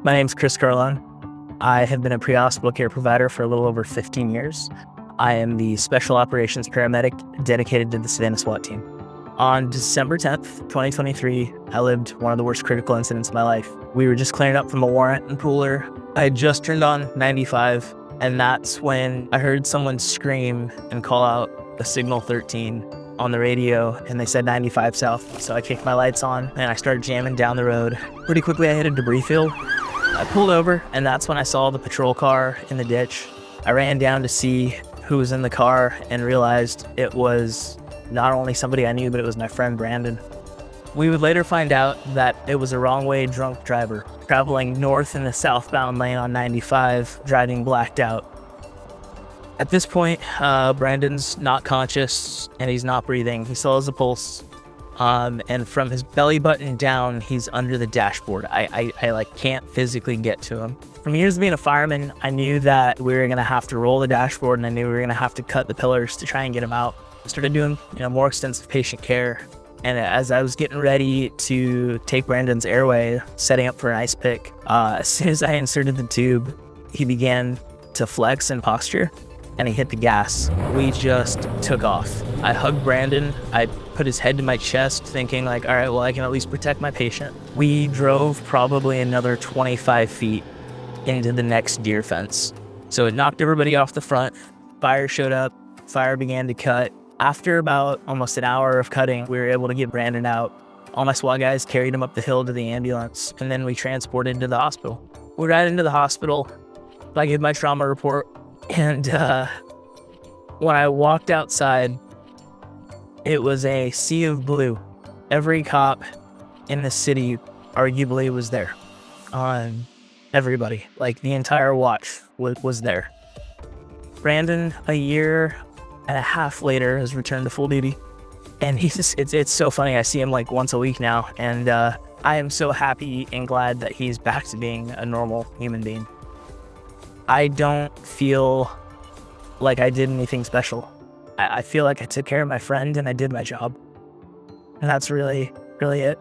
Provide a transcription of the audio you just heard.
My name's Chris Carlon. I have been a pre-hospital care provider for a little over 15 years. I am the special operations paramedic dedicated to the Savannah SWAT team. On December 10th, 2023, I lived one of the worst critical incidents of my life. We were just clearing up from a warrant in Pooler. I had just turned on 95, and that's when I heard someone scream and call out the signal 13 on the radio, and they said 95 south. So I kicked my lights on and I started jamming down the road. Pretty quickly I hit a debris field. I pulled over, and that's when I saw the patrol car in the ditch. I ran down to see who was in the car and realized it was not only somebody I knew, but it was my friend Brandon. We would later find out that it was a wrong-way drunk driver traveling north in the southbound lane on 95, driving blacked out. At this point, Brandon's not conscious and he's not breathing. He still has a pulse. And from his belly button down, he's under the dashboard. I can't physically get to him. From years of being a fireman, I knew that we were gonna have to roll the dashboard, and I knew we were gonna have to cut the pillars to try and get him out. I started doing more extensive patient care. And as I was getting ready to take Brandon's airway, setting up for an ice pick, as soon as I inserted the tube, he began to flex in posture and he hit the gas. We just took off. I hugged Brandon. I put his head to my chest thinking all right, well, I can at least protect my patient. We drove probably another 25 feet into the next deer fence. So it knocked everybody off the front. Fire showed up. Fire began to cut. After about almost an hour of cutting, we were able to get Brandon out. All my SWAT guys carried him up the hill to the ambulance, and then we transported him to the hospital. We got into the hospital. I gave my trauma report, and when I walked outside, it was a sea of blue. Every cop in the city arguably was there. Everybody, the entire watch was there. Brandon, a year and a half later, has returned to full duty. And it's so funny. I see him once a week now. And I am so happy and glad that he's back to being a normal human being. I don't feel like I did anything special. I feel like I took care of my friend and I did my job. And that's really, really it.